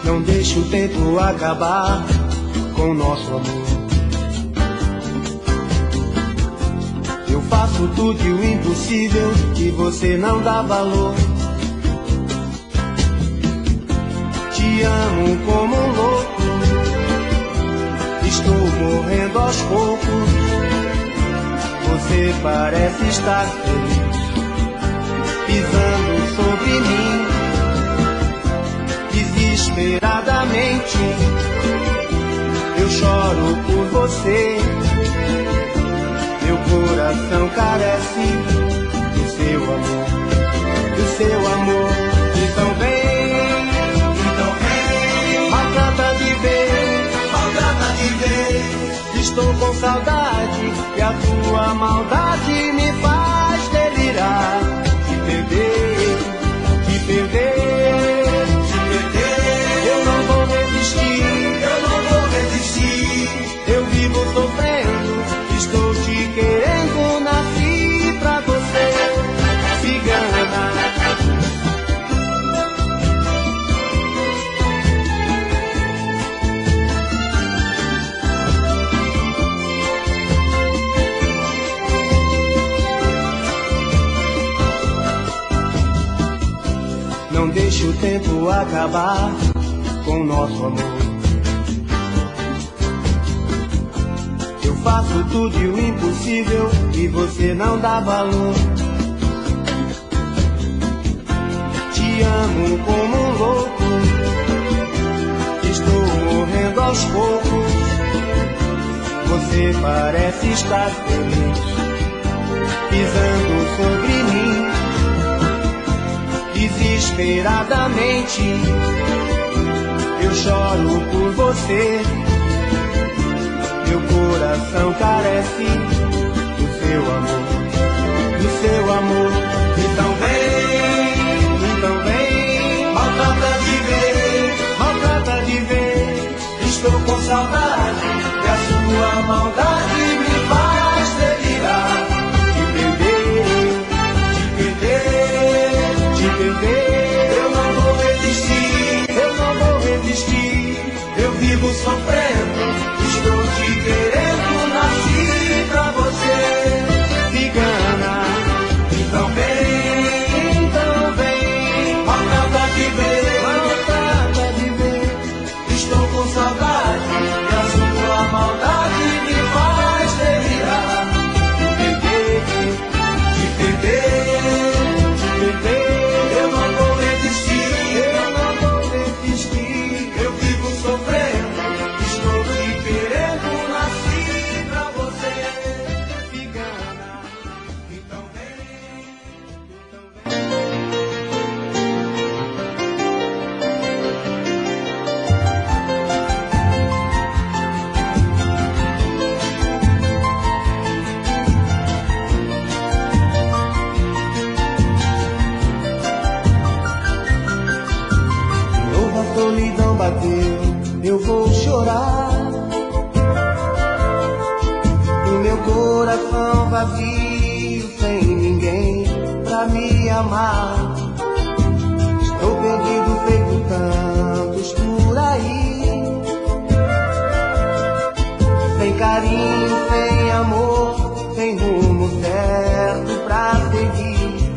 Não deixe o tempo acabar com o nosso amor. Eu faço tudo e o impossível que você não dá valor. Te amo como um louco, estou morrendo aos poucos. Você parece estar feliz, pisando sobre mim, desesperadamente. Eu choro por você, meu coração carece do seu amor, do seu amor. Então vem, maltrata de vez, maltrata de vez. Estou com saudade e a tua maldade me faz delirar. Te perder, te perder, te perder. Eu não vou resistir, eu não vou resistir. Eu vivo sofrendo, estou te querendo, nasci pra você, cigana. Não deixe o tempo acabar com o nosso amor. Eu faço tudo e o impossível e você não dá valor. Te amo como um louco, estou morrendo aos poucos. Você parece estar feliz, pisando sobre mim, desesperadamente. Eu choro por você, meu coração carece do seu amor, do seu amor. Então vem, maltrata de vez, maltrata de vez. Estou com saudade e a sua maldade me faz delirar. Eu não vou resistir, eu não vou resistir. Eu vivo sofrendo, estou te querendo, nasci pra você, cigana. Então vem, maltrata de vez, maltrata de vez. Estou com saudade e a sua maldade me faz delirar. Te perder, te perder. Eu vou chorar, o meu coração vazio, sem ninguém pra me amar. Estou perdido feito tantos por aí, sem carinho, sem amor, sem rumo certo pra seguir.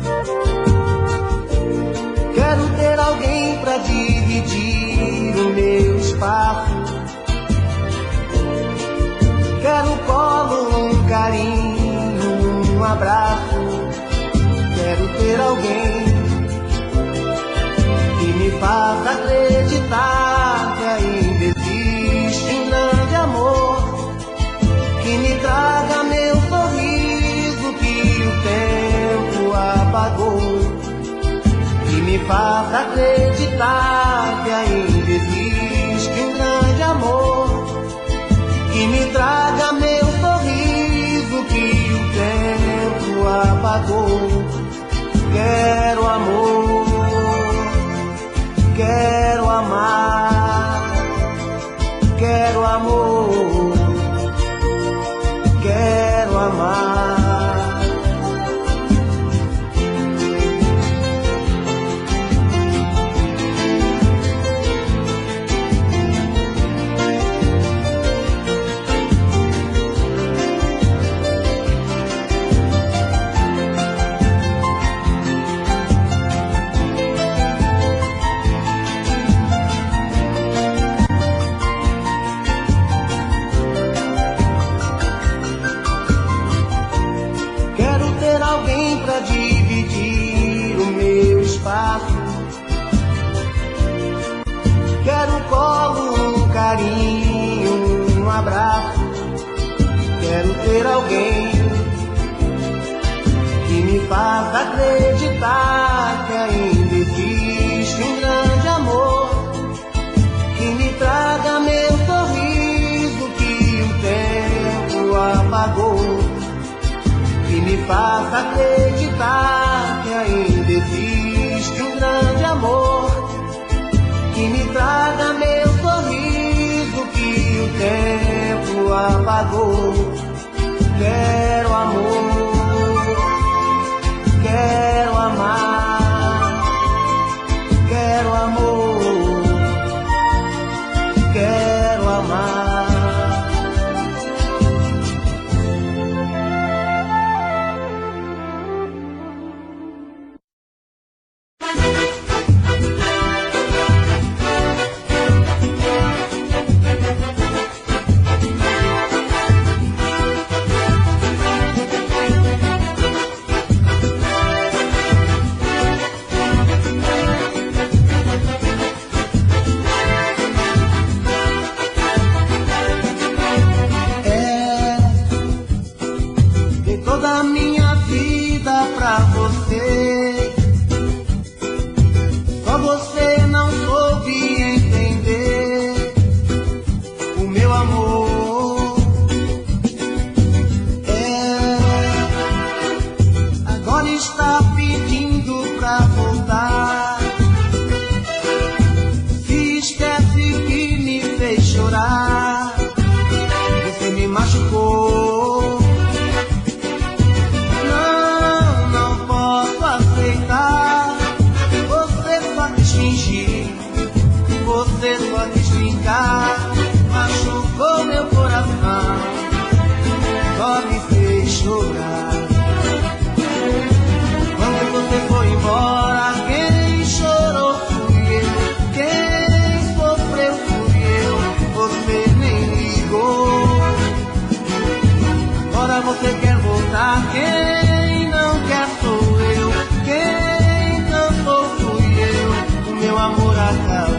Quero ter alguém pra dividir o meu espaço. Quero colo, um carinho, um abraço. Quero ter alguém que me faça acreditar que ainda existe um grande amor, que me traga meu sorriso que o tempo apagou, que me faça acreditar que ainda existe um grande amor, que me traga meu sorriso que o tempo apagou. Quero amor, quero amar, quero amor, quero amar. colo, um carinho, um abraço. Quero ter alguém que me faça acreditar que ainda existe um grande amor, que me traga meu sorriso que o tempo apagou, que me faça acreditar que ainda existe um grande amor, que me traga meu sorriso que o tempo apagou. Quero amor, quero amar, quero amor, quero amar. Você quer voltar, quem não quer sou eu, quem cansou fui eu, o meu amor acabou.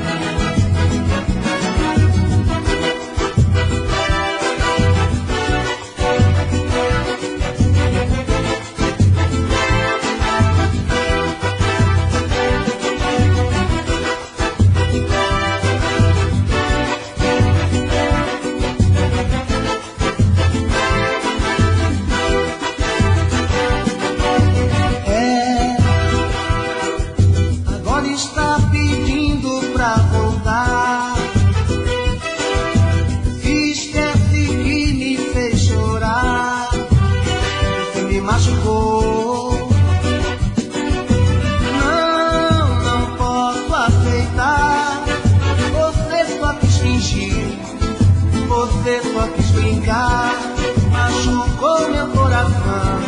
Você só quis brincar, machucou meu coração,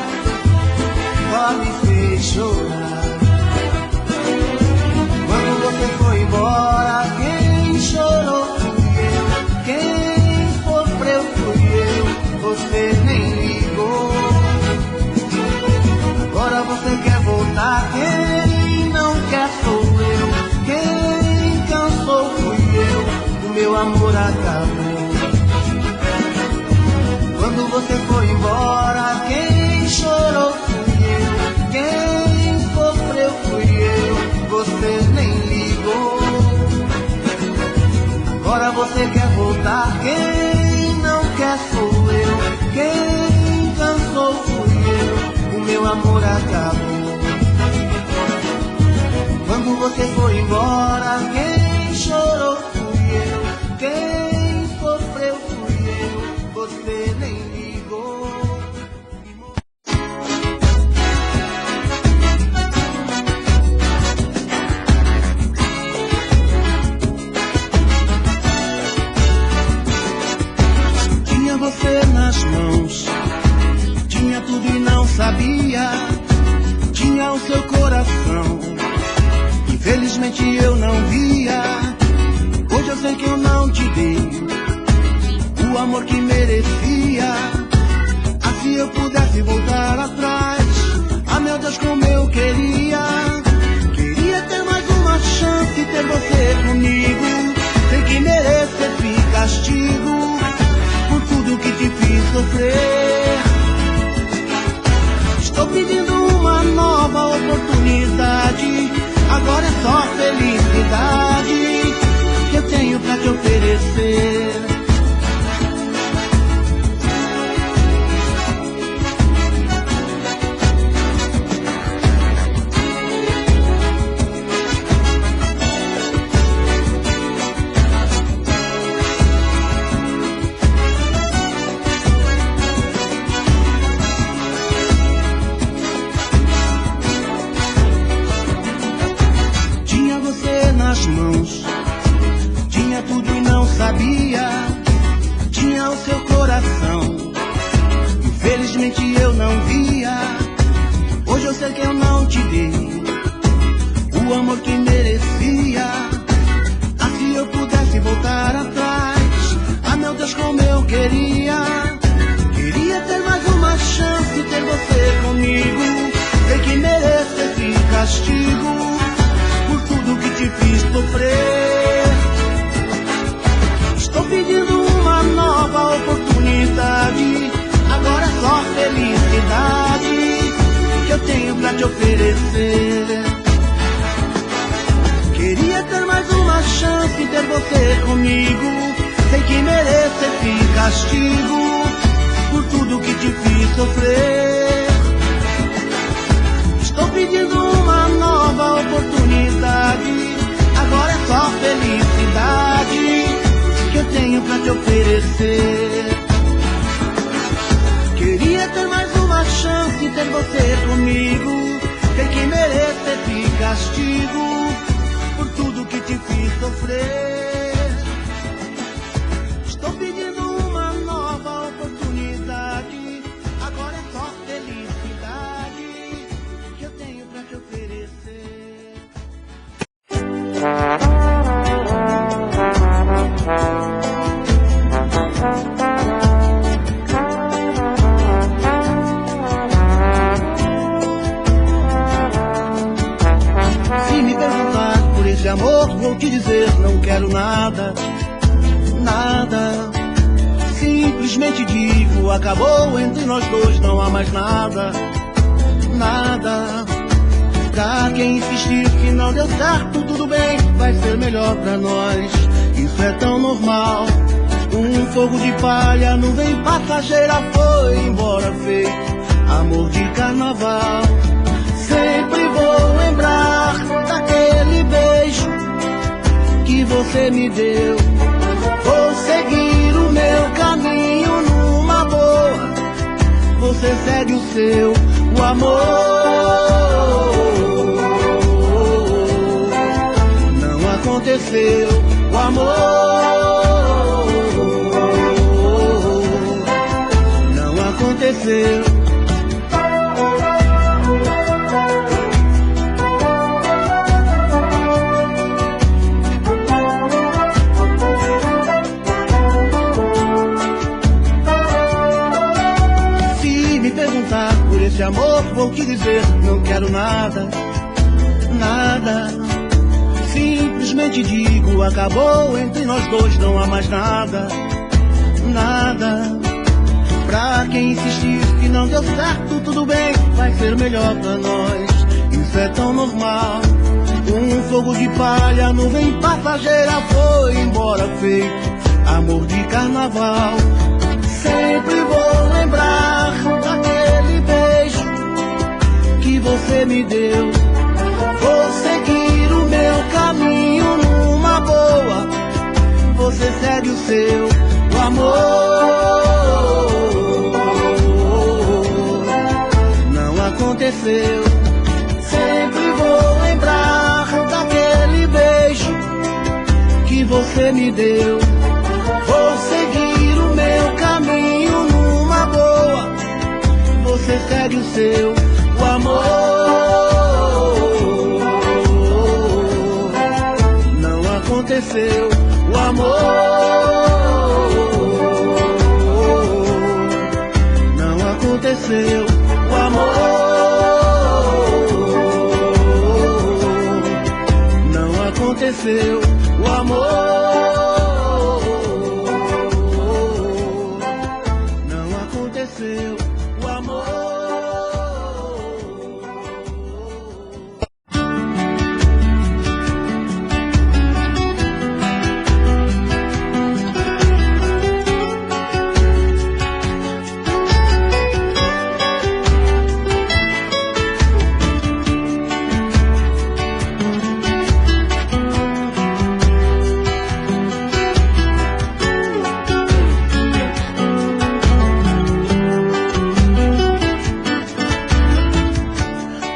só me fez chorar. Quando você foi embora, quem chorou fui eu, quem sofreu fui eu, você nem ligou. Agora você quer voltar, quem não quer sou eu, quem cansou fui eu, o meu amor acabou. Quando você foi embora, quem chorou fui eu, quem sofreu fui eu, você nem ligou. Agora você quer voltar, quem não quer sou eu, quem cansou fui eu, o meu amor acabou. Quando você foi embora, quem chorou fui eu, quem sofreu fui eu, você nem ligou. Tinha você nas mãos, tinha tudo e não sabia, tinha o seu coração, infelizmente eu não via. Hoje eu sei que eu não te dei o amor que merecia. Ah, se eu pudesse voltar atrás, ah meu Deus, como eu queria. Queria ter mais uma chance, ter você comigo. Sei que sabia, tinha o seu coração. Infelizmente eu não via. Hoje eu sei que eu não te dei o amor que merecia. Ah, se eu pudesse voltar atrás, ah meu Deus, como eu queria. Queria ter mais uma chance, ter você comigo. Sei que mereço esse castigo por tudo que te fiz sofrer. Estou pedindo uma nova oportunidade. Agora é só felicidade que eu tenho pra te oferecer. Queria ter mais uma chance, ter você comigo. Sei que mereço esse castigo por tudo que te fiz sofrer. Estou pedindo uma nova oportunidade. Agora é só felicidade que eu tenho pra te oferecer. Queria ter mais uma chance, ter você comigo. Sei que mereço esse castigo por tudo que te fiz sofrer. Estou pedindo uma nova oportunidade. Agora é só felicidade que eu tenho pra te oferecer. Se me perguntar por esse amor, vou te dizer, não quero nada, nada. Simplesmente digo, acabou entre nós dois, não há mais nada, nada. Pra quem insistir que não deu certo, tudo bem, vai ser melhor pra nós. Isso é tão normal. Um fogo de palha, nuvem passageira, foi embora feito amor de carnaval. Sempre vou lembrar daquele beijo que você me deu. Vou seguir o meu caminho numa boa. Você segue o seu, o amor não aconteceu. O amor não aconteceu. Esse amor, vou te dizer, não quero nada, nada. Simplesmente digo, acabou entre nós dois, não há mais nada, nada. Pra quem insistir que não deu certo, tudo bem, vai ser melhor pra nós. Isso é tão normal. Um fogo de palha, nuvem passageira, foi embora feito amor de carnaval. Sempre vou lembrar daquele beijo que você me deu. Vou seguir o meu caminho numa boa. Você segue o seu, o amor não aconteceu. Sempre vou lembrar daquele beijo que você me deu. Vou seguir o meu caminho numa boa. Você segue o seu, o amor não aconteceu. O amor não aconteceu. O amor não aconteceu. O amor não aconteceu. O amor.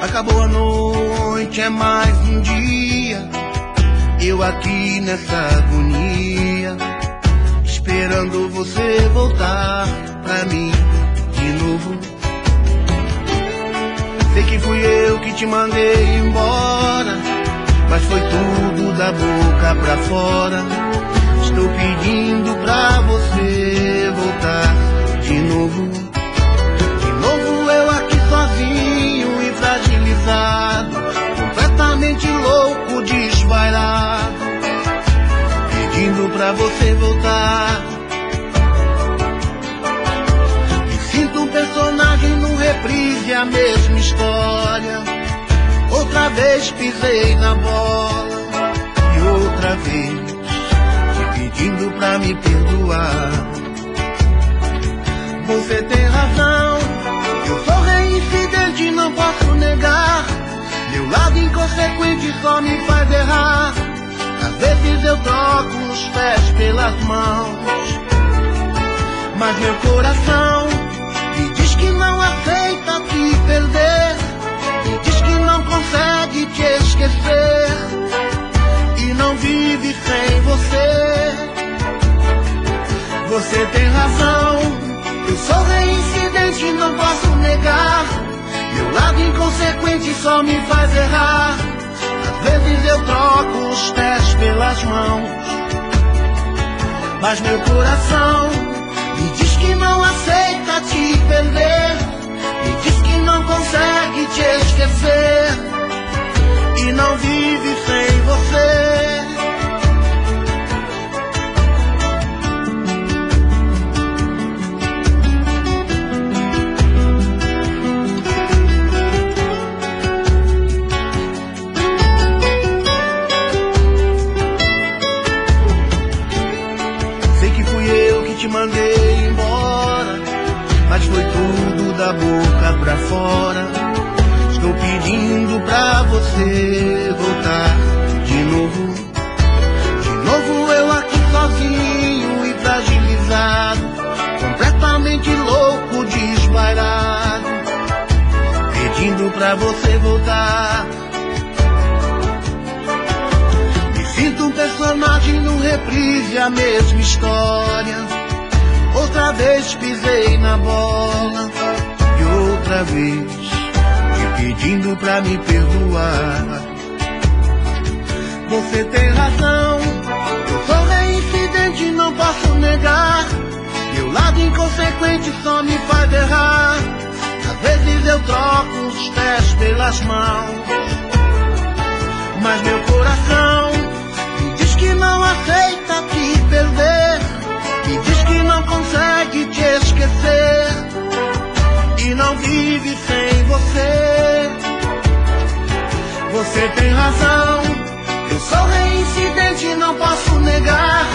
Acabou a noite, é mais um dia, eu aqui nessa agonia. esperando você voltar pra mim de novo. Sei que fui eu que te mandei embora, mas foi tudo da boca pra fora. Estou pedindo pra você voltar de novo. De novo eu aqui sozinho e fragilizado, completamente louco, desvairado, pedindo pra você voltar. Me sinto um personagem num reprise, a mesma história. Outra vez pisei na bola e outra vez te pedindo pra me perdoar. Você tem razão, eu sou reincidente, não posso negar. Meu lado inconsequente só me faz errar. Às vezes eu troco os pés pelas mãos, mas meu coração me diz que não aceita te perder, me diz que não consegue te esquecer e não vive sem você. Você tem razão, eu sou reincidente, não posso negar. Meu lado inconsequente só me faz errar. Às vezes eu troco os pés pelas mãos, mas meu coração me diz que não aceita te perder, me diz que não consegue te esquecer e não vive sem você. Te mandei embora, mas foi tudo da boca pra fora. Estou pedindo pra você voltar de novo. De novo eu aqui sozinho e fragilizado, completamente louco, desvairado, pedindo pra você voltar. Me sinto um personagem num reprise, a mesma história. Outra vez pisei na bola e outra vez te pedindo pra me perdoar. Você tem razão, eu sou reincidente, não posso negar. Meu lado inconsequente só me faz errar. Às vezes eu troco os pés pelas mãos, mas meu coração me diz que não aceita te perder, me diz que não consegue te esquecer e não vive sem você. Você tem razão, eu sou reincidente, não posso negar.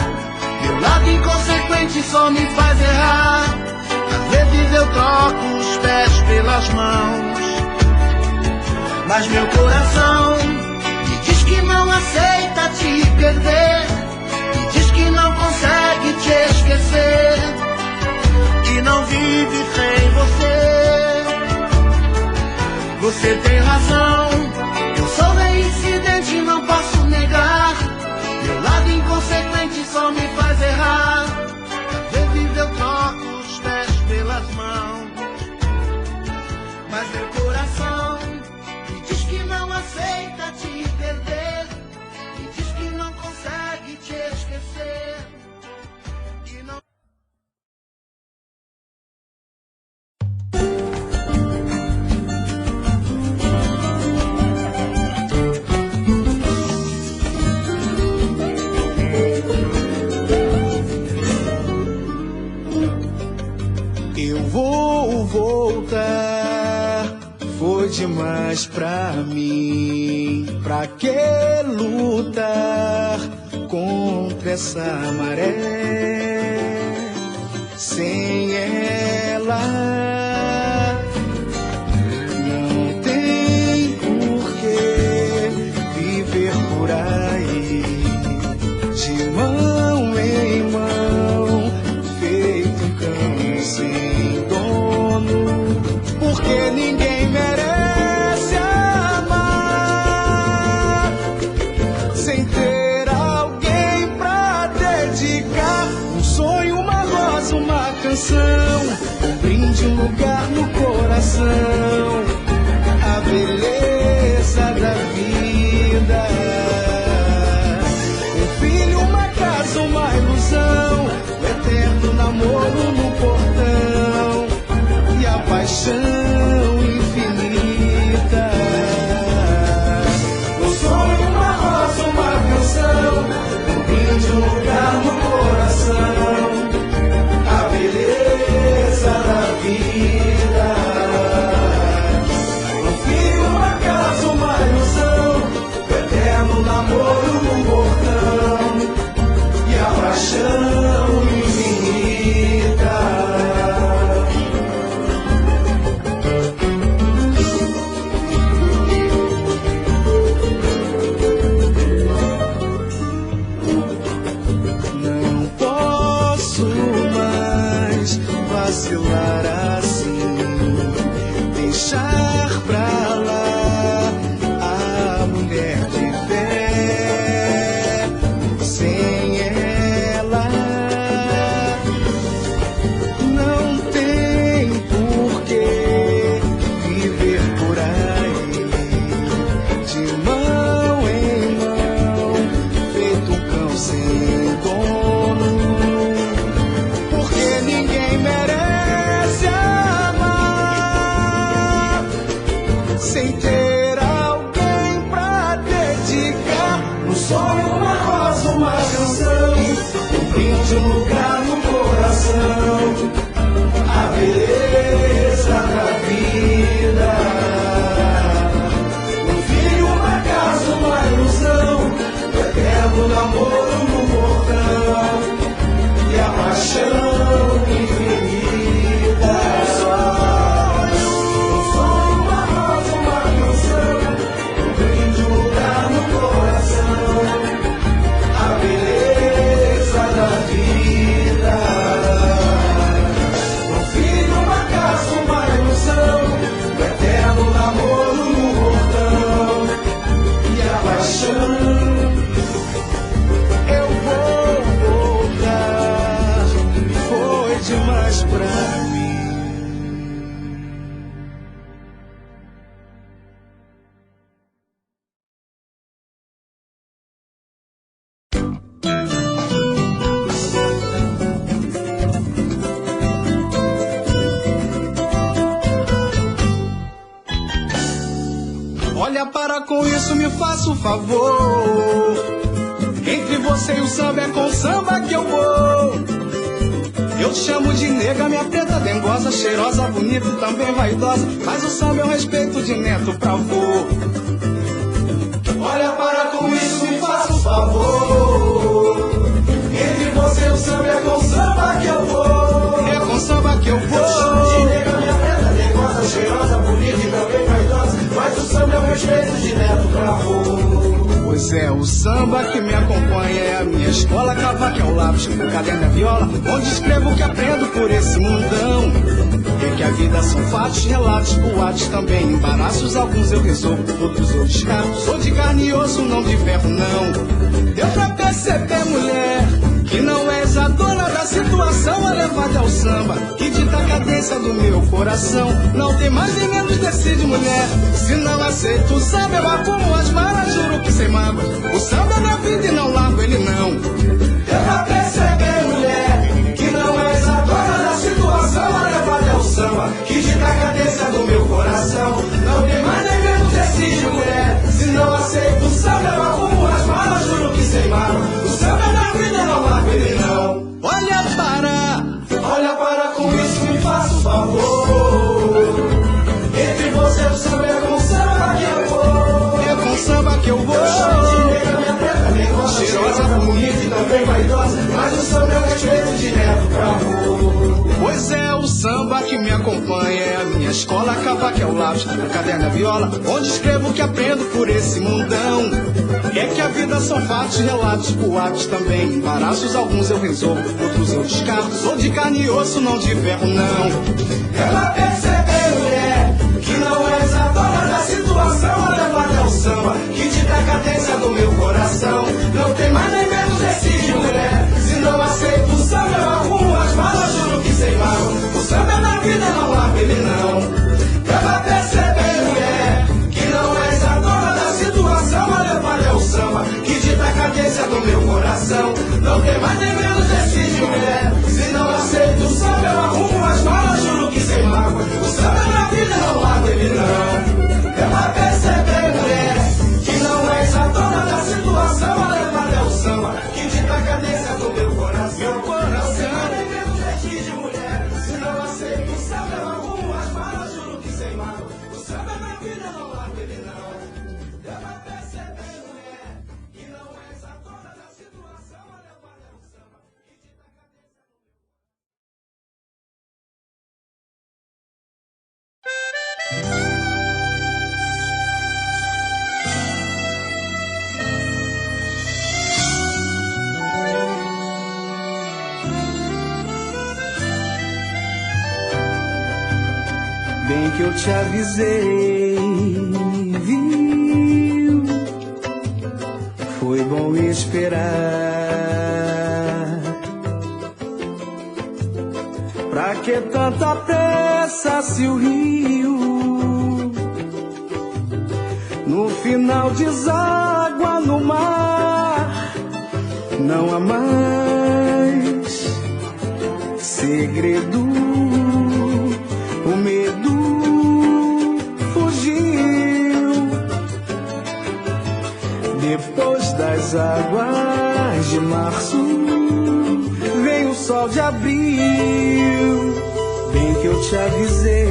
Meu lado inconsequente só me faz errar. Às vezes eu troco os pés pelas mãos, mas meu coração me diz que não aceita te perder, me diz que não consegue te esquecer e não vive sem você. Você tem razão, eu sou reincidente, não posso negar. Meu lado inconsequente só me faz errar. Às vezes eu troco os pés pelas mãos, mas meu coração me diz que não aceita te perder, me diz que não consegue te esquecer e não... Eu vou voltar, foi demais pra mim. Pra que lutar contra essa maré? Sem ela não tem porquê viver por aí, de mão em mão, feito cão sem dono, porque ninguém merece amar sem ter alguém pra dedicar um sonho canção, um brinde, um lugar no coração, a beleza da vida. Um filho, uma casa, uma ilusão, o eterno namoro no portão e a paixão infinita. Um sonho, uma rosa, uma canção, um brinde, um lugar no coração, a beleza da vida. Um filho, uma casa, uma ilusão, o eterno namoro no portão e a paixão infinita. Não posso mais vacilar assim, deixar pra lá a mulher de fé. Sem ela não tem por que viver por aí, de mão em mão, feito um cão sem dono, porque ninguém merece amar sem ter alguém pra dedicar. Um sonho, uma rosa, uma canção, um brinde, um lugar no coração, a beleza da vida. Um filho, uma casa, uma ilusão, o eterno namoro no portão e a paixão infinita. Um sonho, uma rosa, uma canção, um brinde, um lugar no coração, a beleza da vida. Um filho, uma casa, uma ilusão, o eterno namoro no portão e a paixão. Eu vou voltar, foi demais pra mim. Olha, para com isso, me faça um favor. Entre você e o samba é com samba que eu vou. Eu te chamo de nega, minha preta dengosa, cheirosa, bonita e também vaidosa, mas o samba é um respeito de neto pra avô. Olha, para com isso, me faça um favor. Entre você e o samba é com samba que eu vou. É com samba que eu vou. Eu te chamo de nega, minha preta dengosa, cheirosa, bonita e também vaidosa, mas o samba é um respeito de neto pra avô. Pois é, o samba que me acompanha é a minha escola, cavaco é o lápis, o caderno é a viola, onde escrevo o que aprendo por esse mundão. É que a vida são fatos, relatos, boatos, também embaraços, alguns eu resolvo, outros eu descarto. Sou de carne e osso, não de ferro não. Deu pra perceber, mulher, que não és a dona da situação, a levada ao samba, que dita a cadência do meu coração. Não tem mais nem menos, decide, mulher. Se não aceito o samba, eu arrumo as malas, juro que sem mágoa. O samba é minha vida e não largo ele não. Deu pra perceber, mulher, que não és a dona da situação, a levada ao samba, que dita a cadência do meu coração. Não tem mais nem menos, decide, mulher. Se não aceito o samba, eu arrumo as malas, juro que sem mágoa. O samba é minha vida e não largo ele não. Olha para com isso, me faça um favor. Entre você e o samba é com samba que eu vou. É com samba que eu vou. Eu chamo de nega, minha preta dengosa, cheirosa, bonita e também vaidosa, mas o samba é um respeito de neto pra avô. Pois é, o samba que me acompanha é a minha escola, cavaco é o lápis, o caderno é a viola, onde escrevo o que aprendo por esse mundão. É que a vida são fatos, relatos, boatos, também embaraços, alguns eu resolvo, outros eu descarto. Sou de carne e osso, não de ferro não. É pra perceber, mulher, que não és a dona da situação, a levada ao samba, que dita a cadência do meu coração. Não tem mais nem menos, decide, mulher. Se não aceito o samba, eu arrumo as malas, juro que sem mágoa. mulher. Se não aceito o samba, eu arrumo as malas, juro que sem mágoa. O samba é minha vida, não largo ele não. É pra perceber, mulher, que não és a dona da situação. A levada é o samba, que dita a cadência do meu coração. Meu coração é meu jeito de mulher. Se não aceito o samba, eu arrumo as malas, juro que sem mágoa. O samba é minha vida, não largo ele não. É pra perceber, mulher, que não és a dona da situação. A levada é o samba, que dita a cadência do meu bem que eu te avisei, viu? Foi bom esperar. Pra que tanta pressa se o rio no final deságua no mar? Não há mais segredo. O medo fugiu. Depois das águas de março vem o sol de abril. Bem que eu te avisei,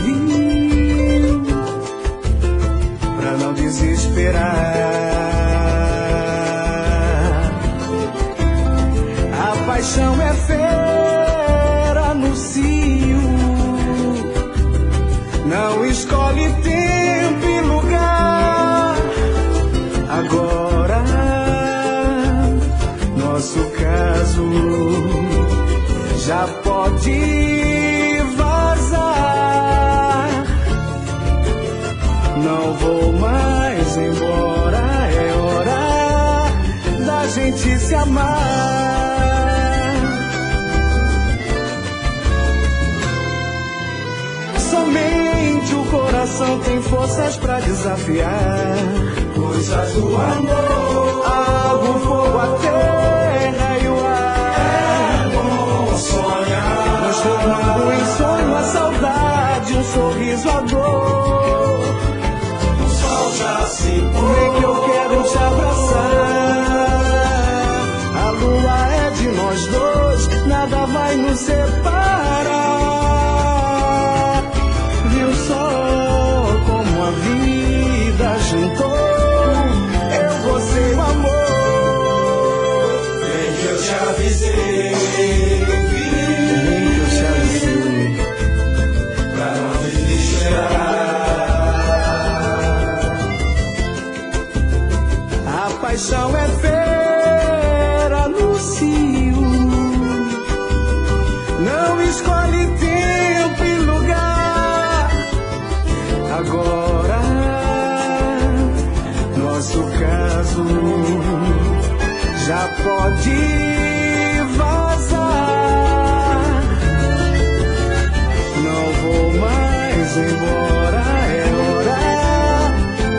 viu? Pra não desesperar. A paixão é fera no cio, não escolhe tempo e lugar. Agora, nosso caso já pode vazar. Não vou mais embora, é hora da gente se amar. Somente o coração tem forças pra desafiar coisas do amor. Água, o fogo, a terra e o ar. É bom sonhar, transformando em sonho a saudade, um sorriso, a dor. O sol já se pôs, vem que eu quero te abraçar. A lua é de nós dois, nada vai nos separar. Viu só como a vida juntou eu, você e o amor. Bem que eu te avisei, bem que eu te avisei, pra não desesperar. A paixão é fera no cio, não escolhe tempo e lugar. Agora, nosso caso já pode vazar. Não vou mais embora, é hora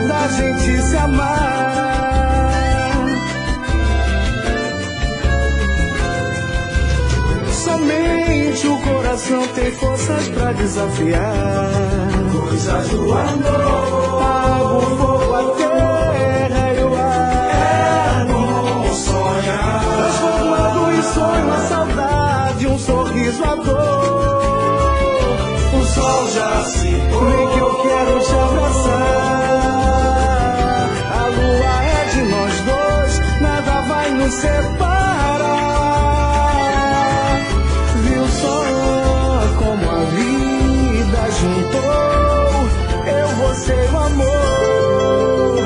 da gente se amar. Somente o coração tem forças pra desafiar coisas do amor. Água, fogo, a terra e o ar. É bom sonhar, transformando em sonho a saudade, um sorriso, a dor. O sol já se pôs, vem que eu quero te abraçar. A lua é de nós dois, nada vai nos separar. Viu só como a vida juntou eu, você e o amor.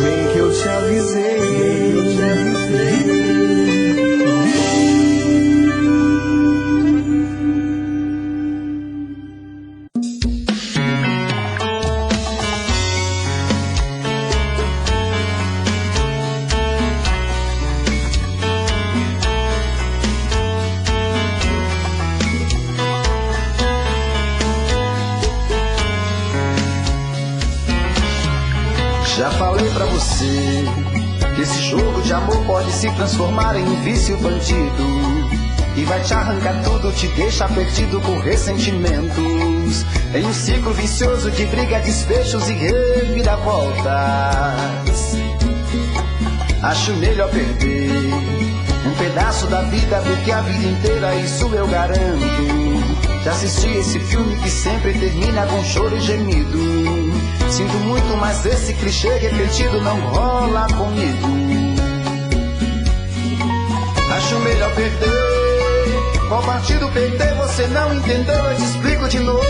Bem que eu te avisei, já falei pra você que Esse jogo de amor pode se transformar em um vício bandido e vai te arrancar tudo, te deixa perdido por ressentimentos. Em um ciclo vicioso de briga, desfechos e reviravoltas. Acho melhor perder um pedaço da vida do que a vida inteira, isso eu garanto. Já assisti esse filme que sempre termina com choro e gemido. Sinto muito, mas esse clichê repetido não rola comigo. Acho melhor perder. Qual partido perder você não entendeu, eu te explico de novo.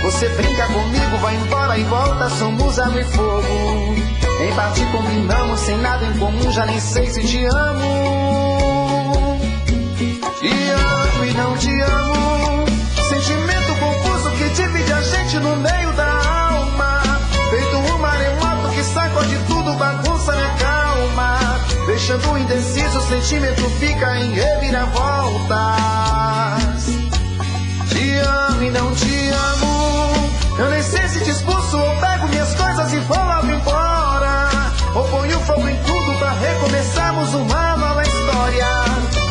Você brinca comigo, vai embora e volta, somos água e fogo. Em partir combinamos, sem nada em comum, já nem sei se te amo. Te amo e não te amo. Sentimento confuso que divide a gente no meio da alma. Feito um maremoto que sacode tudo, bagunça minha calma. Deixando indeciso, o sentimento fica em reviravoltas. Te amo e não te amo. Eu nem sei se te expulso ou pego minhas coisas e vou logo embora. Ou ponho fogo em tudo pra recomeçarmos uma nova história.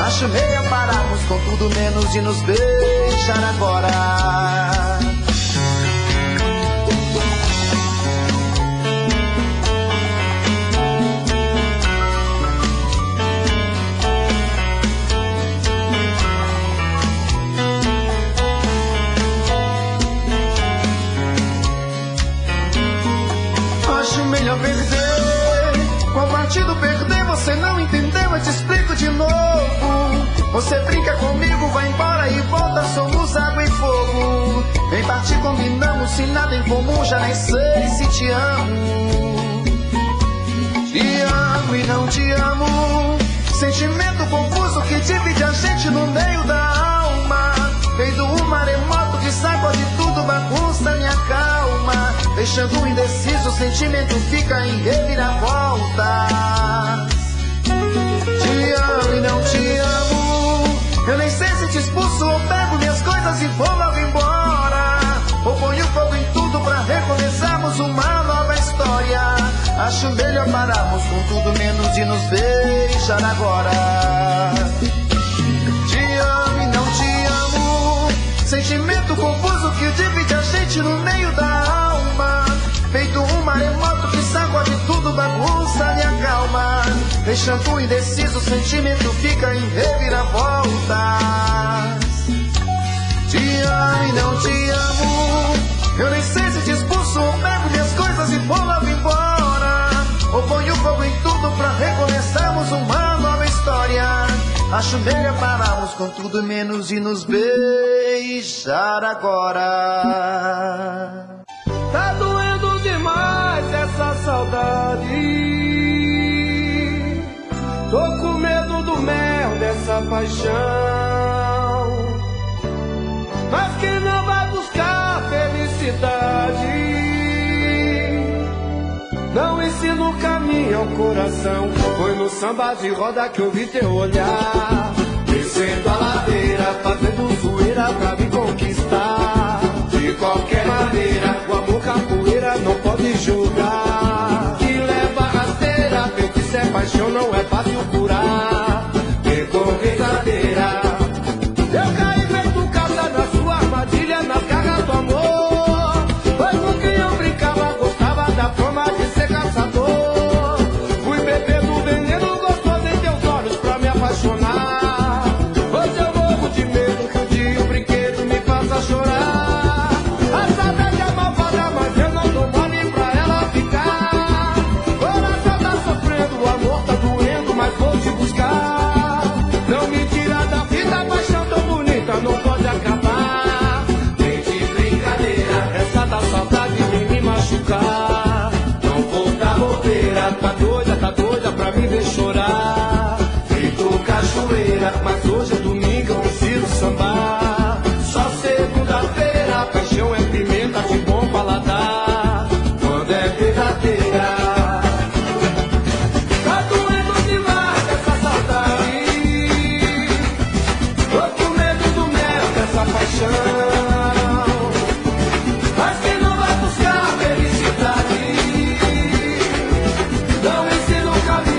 Acho melhor pararmos com tudo menos de nos beijar agora. Melhor perder. Qual partido perder você não entendeu, eu te explico de novo. Você brinca comigo, vai embora e volta, somos água e fogo. Em partir combinamos, se nada em comum, já nem sei se te amo. Te amo e não te amo. Sentimento confuso que divide a gente no meio da alma. Feito um maremoto que sacode tudo, bagunça minha calma. Deixando indeciso, o sentimento fica em reviravoltas. Te amo e não te amo. Eu nem sei se te expulso ou pego minhas coisas e vou logo embora. Ou ponho fogo em tudo pra recomeçarmos uma nova história. Acho melhor pararmos com tudo menos de nos beijar agora. Te amo e não te amo. Sentimento confuso que divide a gente no meio da alma. Feito um maremoto que sacode tudo, bagunça minha calma. Deixando indeciso, o sentimento fica em reviravoltas. Te amo e não te amo. Eu nem sei se te expulso ou pego minhas coisas e vou logo embora. Ou ponho fogo em tudo pra recomeçarmos uma nova história. Acho melhor pararmos com tudo menos de nos beijar agora. Tá doendo demais essa saudade. Tô com medo do mel dessa paixão. Mas quem não vai buscar felicidade não ensina o caminho ao coração. Foi no samba de roda que eu vi teu olhar, descendo a ladeira, fazendo zoeira pra me conquistar. De qualquer maneira, o amor capoeira não pode julgar. Que leva rasteira, feitiço é paixão, não é fácil curar. Que com brincadeira eu caí feito casa na sua armadilha, nas garras do amor. Foi com quem eu brincava, gostava da forma de ser caçador. Fui bebendo veneno gostoso em teus olhos pra me apaixonar. Hoje eu morro de medo que um dia o brinquedo me faça chorar. A saudade é malvada, mas eu não dou mole pra ela ficar. Coração tá sofrendo, o amor tá doendo, mas vou te buscar. Não me tira da vida, paixão tão bonita não pode acabar. Nem de brincadeira, essa da saudade vem me machucar. Não vou dar bobeira, tá doida pra me ver chorar. Feito cachoeira, mas hoje é domingo, eu preciso sambar. Só segunda-feira, paixão é pimenta de bom paladar. Quando é verdadeira, tá doendo demais essa saudade. Tô com medo do mel dessa paixão. Mas quem não vai buscar felicidade não ensina o caminho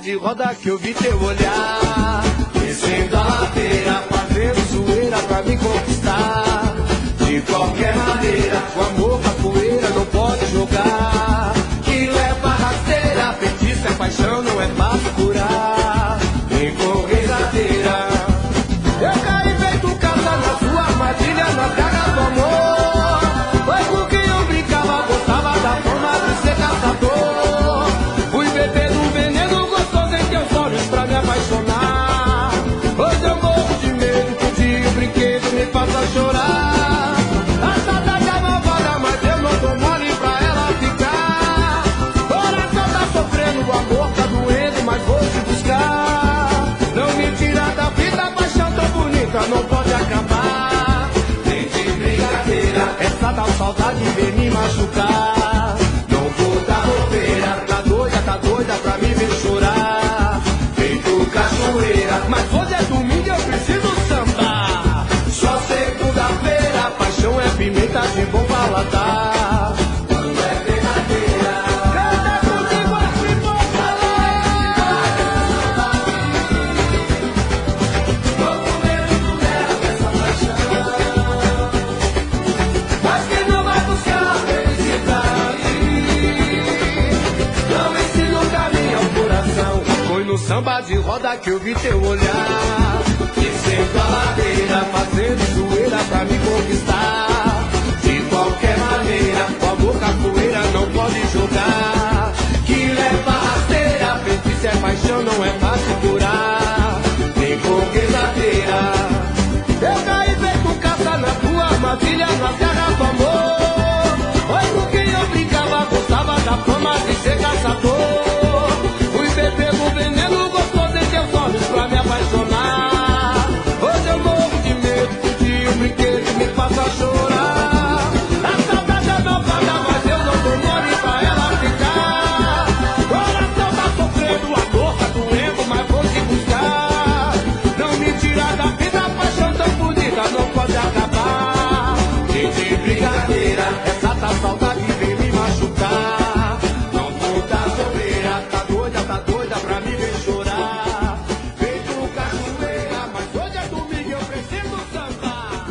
de roda que eu vi teu olhar. Descendo a ladeira, fazendo zoeira pra me conquistar. De qualquer maneira, o amor capoeira não pode jogar. Que leva rasteira, feitiço é paixão, não é fácil curar. Vem correzadeira, eu caí feito casa na sua armadilha, na terra do amor. Foi porque eu brincava, gostava da forma de ser caçador. Fui beber do veneno gostoso em teus olhos pra me apaixonar. Hoje eu morro de medo que um dia o brinquedo me faça chorar. A saudade é malvada, mas eu não dou mole pra ela ficar. Coração tá sofrendo, o amor tá doendo, mas vou te buscar. Não me tira da vida, a paixão tão bonita não pode acabar. Nem de brincadeira, essa da saudade vem me machucar. Não vou dar bobeira, tá doida pra me ver chorar. Feito cachoeira, mas hoje é domingo, eu preciso sambar. Só segunda-feira, paixão é pimenta de bom paladar. Quando é verdadeira, canta comigo assim, vou falar. Vou comer tudo dela dessa paixão, mas quem não vai buscar felicidade não ensina o caminho ao coração. Foi no samba de roda que eu vi teu olhar. Descendo a ladeira, fazendo zoeira pra me conquistar. De qualquer maneira, o amor capoeira não pode jogar. Que leva a rasteira, feitiço é paixão, não é fácil curar. Nem conquistadeira, eu caí feito caça na tua armadilha, na terra do amor. Foi porque eu brincava, gostava da fama de ser caçador. Fui beber o veneno gostoso em teus olhos pra me apaixonar. Hoje eu morro de medo que um dia o brinquedo me faça chorar. A saudade é malvada, mas eu não dou mole pra ela ficar. Coração tá sofrendo, o amor tá doendo, mas vou te buscar. Não me tira da vida, a paixão tão bonita não pode acabar. De brincadeira, essa da saudade vem me machucar. Não vou dar bobeira, tá doida pra me ver chorar. Feito cachoeira, mas hoje é domingo, eu preciso sambar.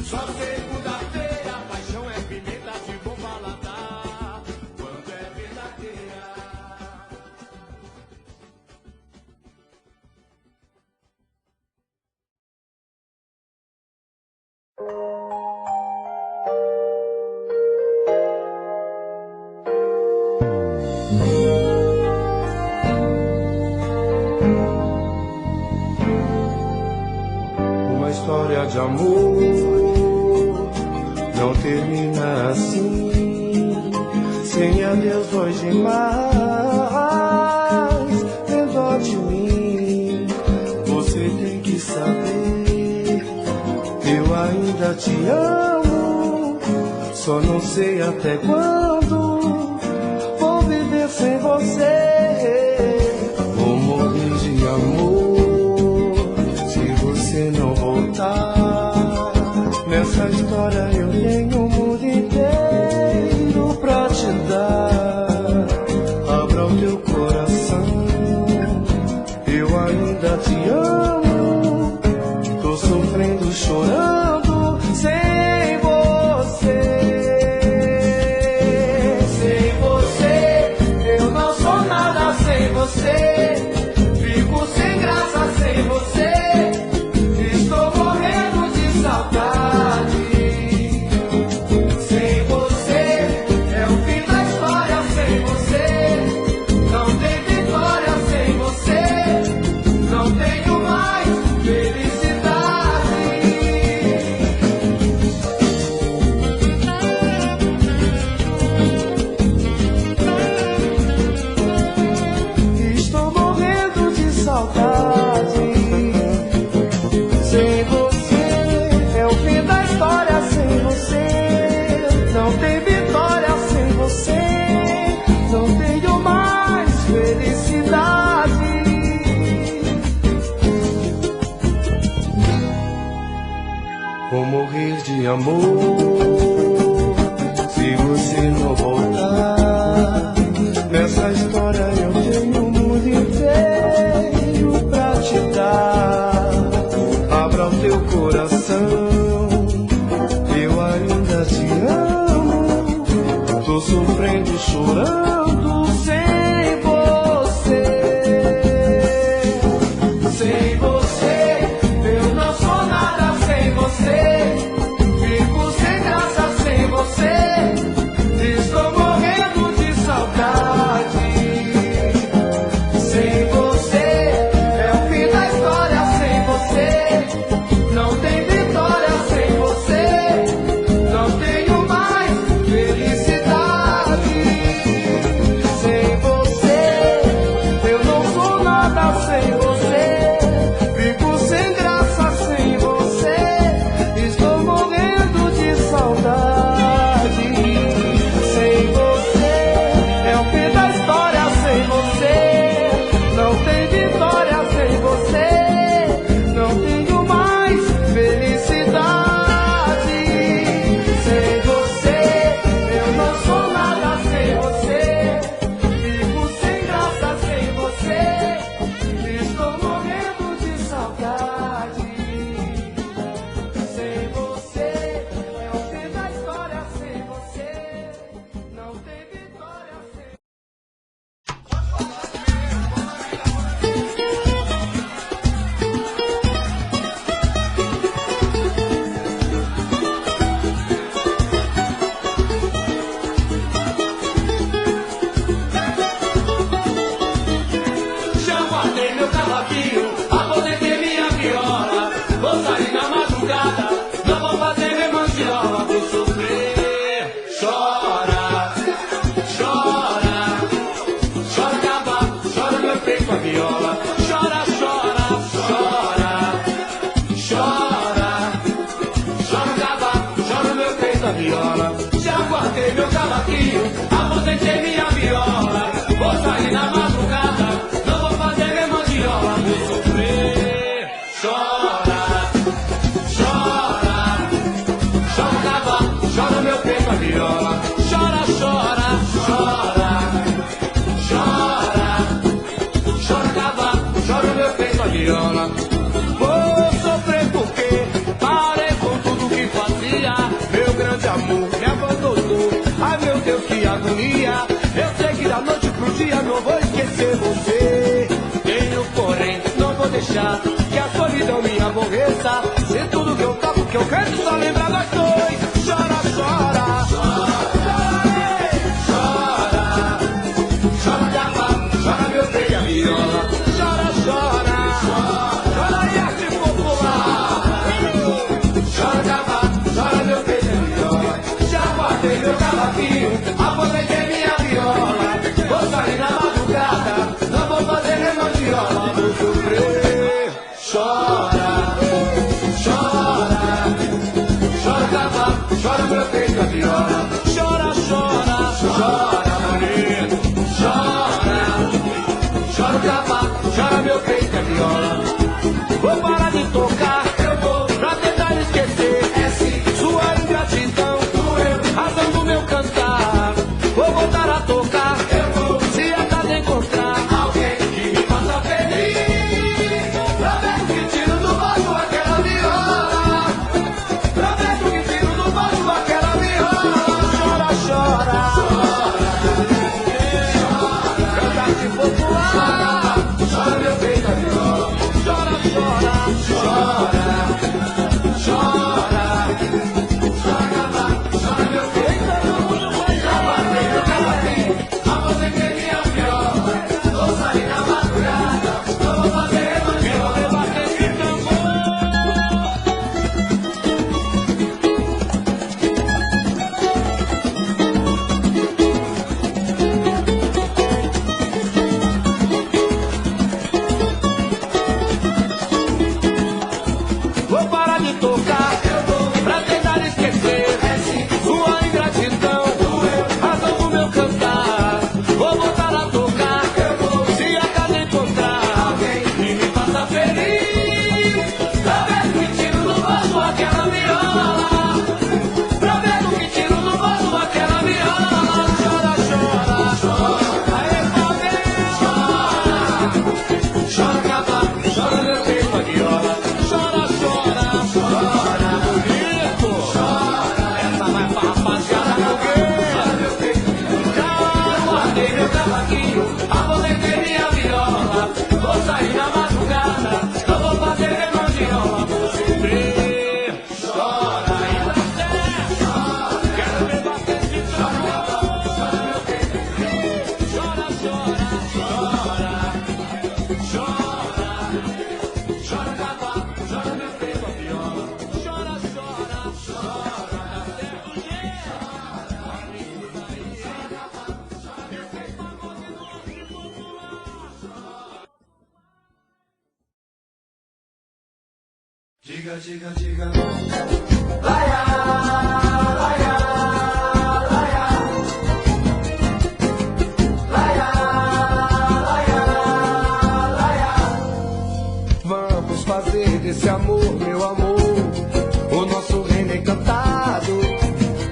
Só segunda-feira, paixão é pimenta de bom paladar. Quando é verdadeira. Uma história de amor não termina assim, sem adeus dois demais. Tem dó de mim, você tem que saber. Eu ainda te amo, só não sei até quando vou viver sem você. Vou morrer de amor se você não voltar. Nessa história eu tenho o mundo inteiro pra te dar. Abra o teu coração, eu ainda te amo. Tô sofrendo, chorando sem você. Sem você, eu não sou nada sem você. Fico sem graça sem você. Estou morrendo de saudade. Sem você, é o fim da história sem você. Não tem vitória sem você. Não tenho mais felicidade. Estou morrendo de saudade. Sem você, é o fim da história sem você. Não tem vitória sem você. Não tenho mais felicidade. Vou morrer de amor se você não voltar. Nessa história eu tenho o mundo inteiro sem você. Fico sem graça sem você. Estou morrendo de saudade. Sem você é o fim da história. Sem você não tem vitória. Sem você não tenho mais felicidade. Sem você eu não sou nada. Sem você fico sem graça. Sem você estou morrendo de saudade. Sem você é o fim da história. Sem você não tem vitória. Já guardei meu cavaquinho, aposentei minha viola. Vou sair na madrugada, não vou fazer remandiola. Vou sofrer, chora, chora. Chora cavaco, chora meu peito a viola. Chora, chora, chora. Chora, chora cavaco, chora meu peito a viola. Já guardei meu cavaquinho, aposentei minha viola. Vou sair na madrugada, não vou fazer remandiola. Vou sofrer, chora, chora. Chora cavaco, chora meu peito a viola. Chora, chora, chora. Chora, chora cavaco, chora meu peito a viola. Vou sofrer porque parei com tudo que fazia. Meu grande amor me abandonou. Ai meu Deus, que agonia. Eu sei que da noite pro dia não vou esquecer você. Tenho, porém, não vou deixar que a solidão me aborreça. Se tudo que eu toco, que eu canto, só lembra nós dois. Chora, chora. Chora cavaco, chora meu peito a viola. Chora, chora. Chora e arte popular. Chora cavaco, chora meu peito a viola. Já guardei meu cavaquinho, aposentei minha viola. Vou sair na madrugada, não vou fazer remandiola. Vou sofrer, chora, chora. Chora cavaco, chora meu peito a viola. Chora, chora. Chora, bonito, chora. Chora cavaco, chora meu peito a viola. Vou parar de tocar Eu vou, pra tentar esquecer é sim, sua ingratidão, doeu. razão do meu cantar. Vou voltar a tocar Eu vou, se acaso encontrar alguém que me faça feliz. Pra ver que tiro do baixo aquela viola. Pra ver que tiro do baixo aquela viola. Chora, chora. Cantarte popular. Chora meu peito a viola. Chora, chora. Chora, Diga, diga, diga. Laia, laia, laia. Laia, laia, laia. Vamos fazer desse amor, meu amor, o nosso reino encantado.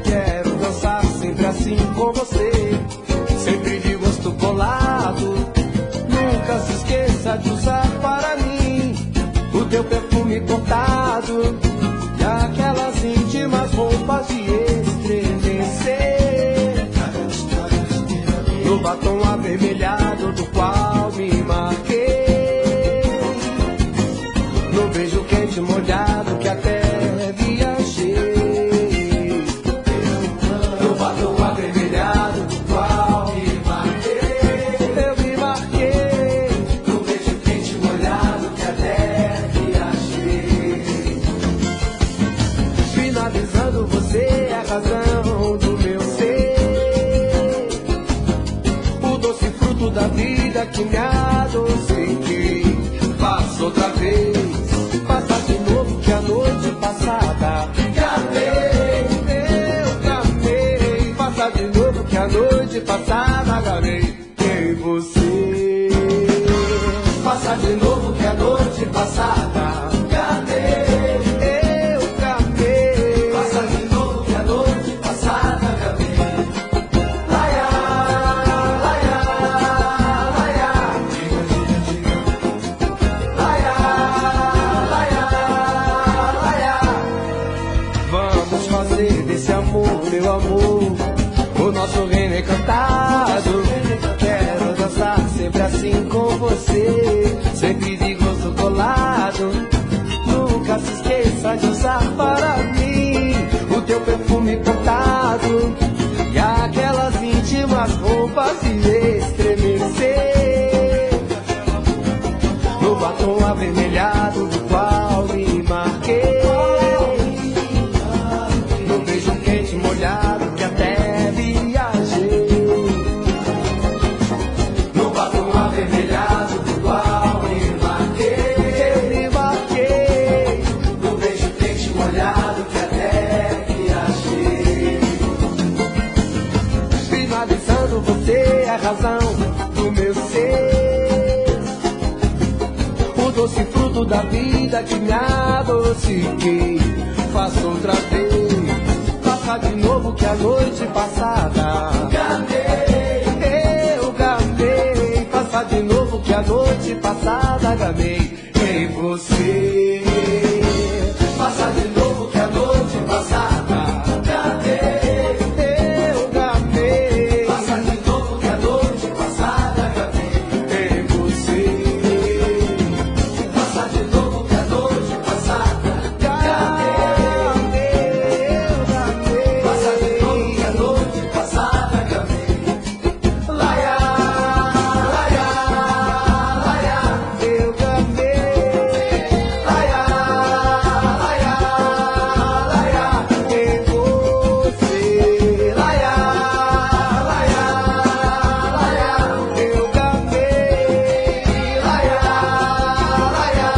Quero dançar sempre assim com você, sempre de gosto colado. Nunca se esqueça de usar para mim o teu perfume cortado e aquelas íntimas roupas de estremecer. No batom avermelhado do qual me marquei, no beijo quente molhado que até viajei. No batom avermelhado do qual me marquei, eu me marquei. No beijo quente molhado que até viajei. Finalizando, você é a razão do meu ser, o doce fruto da vida que me adociquei. Faço outra vez, passa de novo que a noite passada gamei, eu gamei. Passa de novo que a noite passada gamei em você. Passa de novo que a noite passada gamei, eu gamei. Passa de novo que a noite passada gamei. Laia, laia, laia. Diga, diga, diga. Laia, laia, laia. Vamos fazer desse amor, meu amor, o nosso reino encantado. Quero dançar sempre assim com você, sempre de gosto colado. Nunca se esqueça de usar para mim o teu perfume cortado e aquelas íntimas roupas de estremecer. No batom avermelhado do qual me marquei, no beijo quente molhado que até viajei. No batom avermelhado do qual me marquei, eu me marquei. No beijo quente molhado que até viajei. Finalizando, você é a razão do meu ser, o doce fruto da vida que me adociquei. Faço outra vez, passa de novo que a noite passada gamei, eu gamei. Passa de novo que a noite passada gamei em você. Passa de novo que a noite passada gamei, eu gamei. Passa de novo que a noite passada gamei em você. Passa de novo que a noite passada gamei, eu gamei. Passa de novo que a noite passada gamei. Laia, laia, laia, eu gamei. Laia, laia, laia, em você. Laia, laia, laia, eu gamei. Laia, laia,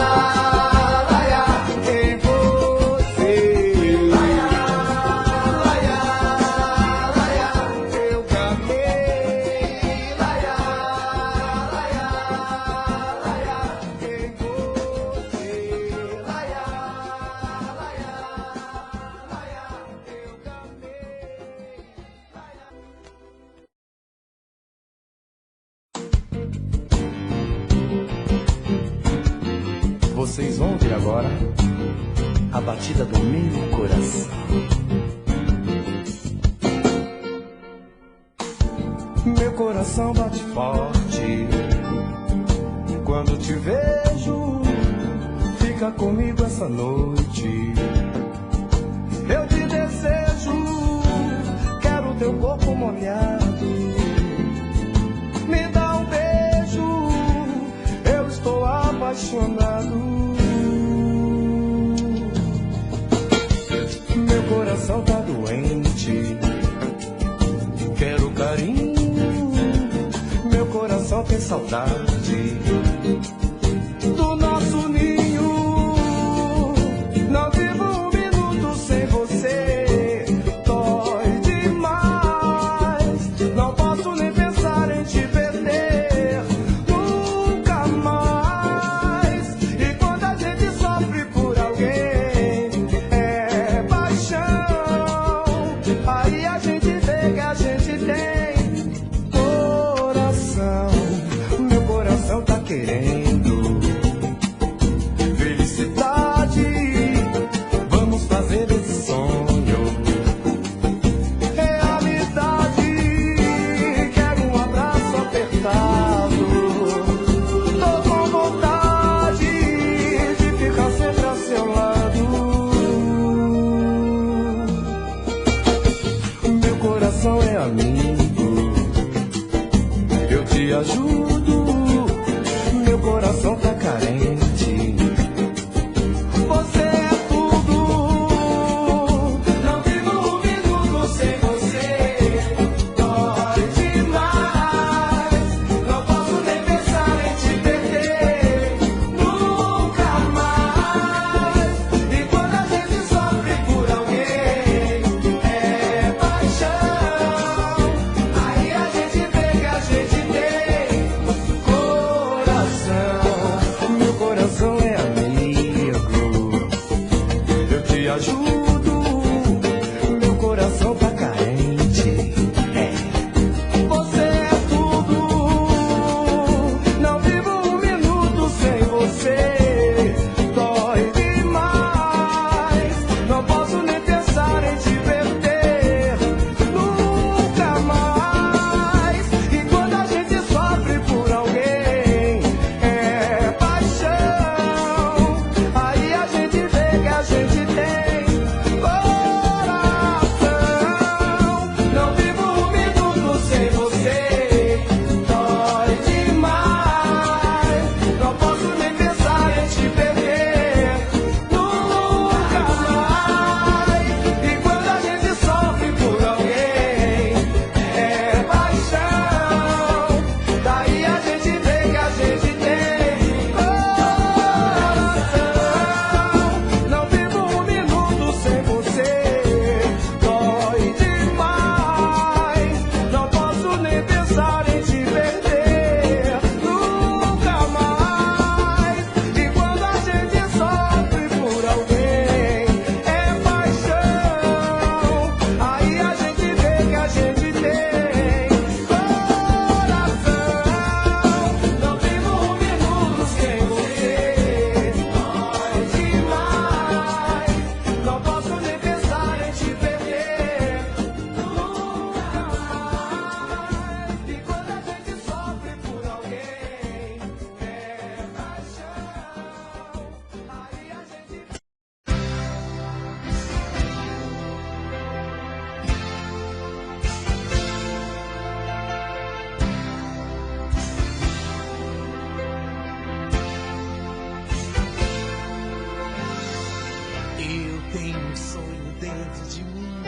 laia, em você. Laia, laia, laia, eu gamei. Laia, laia, laia, em você. Laia, laia, laia, eu gamei. Vocês vão ouvir agora a batida do meu coração. Meu coração bate forte quando te vejo. Fica comigo essa noite. Eu te desejo, quero teu corpo molhado. Me dá um beijo, eu estou apaixonado. Meu coração tá doente, quero carinho. Meu coração tem saudade do nosso ninho. ajudo, meu coração tá carente. Você é tudo, não vivo um minuto sem você. Dói demais, não posso nem pensar em te perder nunca mais. E quando a gente sofre por alguém, é paixão. Aí a gente vê que a gente tem coração. Não vivo um minuto sem você. Dói demais, não posso nem pensar em te perder nunca mais. E quando a gente sofre por alguém, é paixão. Daí a gente vê que a gente tem coração. Não vivo um minuto sem você. Dói demais, não posso nem pensar em te perder nunca mais. E quando a gente sofre por alguém, é paixão. Aí a gente vê que a gente tem coração. Não vivo um minuto sem você. Dói demais, não posso nem pensar em te perder nunca mais. E quando a gente sofre por alguém, é paixão. Aí a gente Eu tenho um sonho dentro de mim,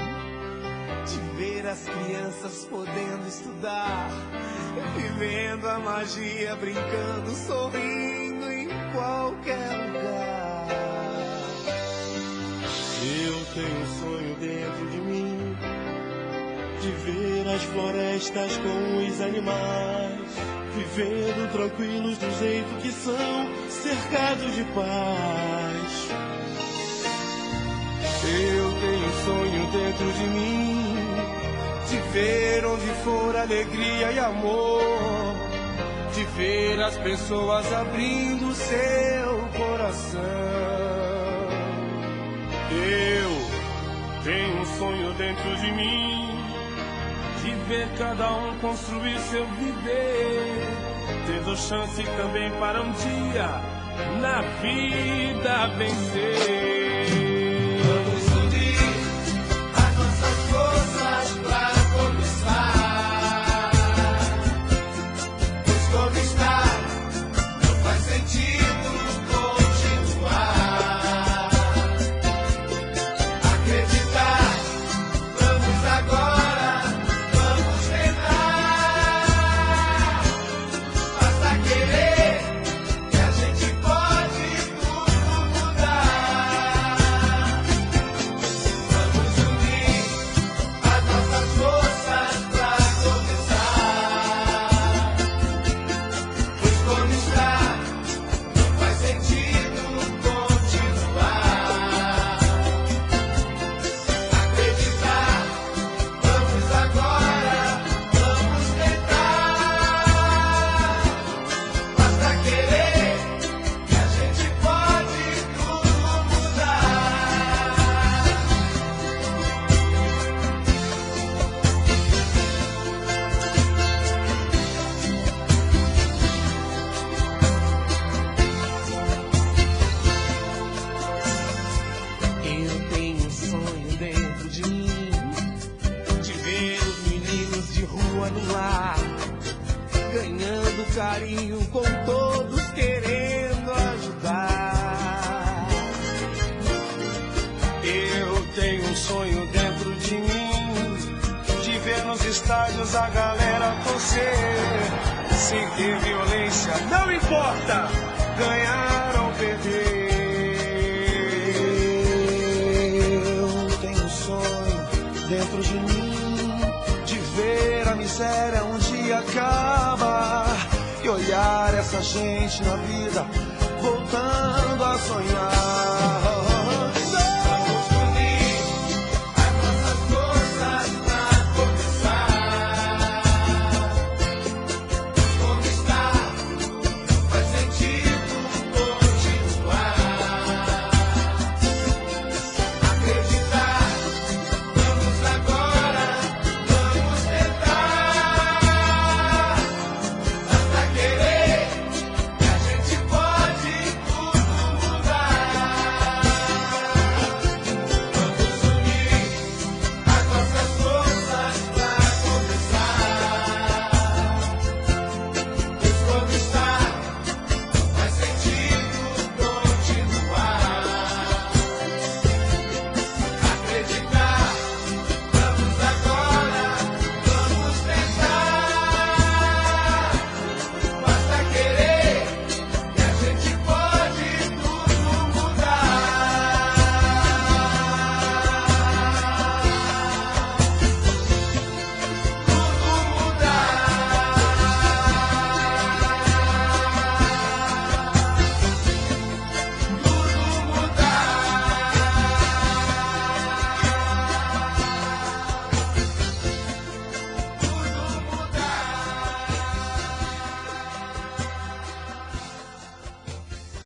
de ver as crianças podendo estudar, vivendo a magia, brincando, sorrindo em qualquer lugar. Eu tenho um sonho dentro de mim, de ver as florestas com os animais, vivendo tranquilos do jeito que são, cercados de paz. Eu tenho um sonho dentro de mim, de ver onde for alegria e amor, de ver as pessoas abrindo seu coração. Eu tenho um sonho dentro de mim, de ver cada um construir seu viver, tendo chance também para um dia na vida vencer. Vamos unir as nossas forças pra conquistar, pois conquistar não faz sentido continuar. Acreditar, vamos agora, vamos tentar. Basta querer que a gente pode tudo mudar. Vamos unir as nossas forças pra começar, pois conquistar não faz sentido continuar. Acreditar, vamos agora, vamos tentar. Basta querer que a gente pode tudo mudar. Eu tenho um sonho dentro de mim, de ver os meninos de rua no lar, ganhando carinho com todos, querendo ajudar. Eu tenho um sonho dentro de mim, de ver nos estádios a galera torcer, sem ter violência, não importa ganhar ou perder. Eu tenho um sonho dentro de mim, de ver a miséria um dia acabar e olhar essa gente na vida voltando a sonhar.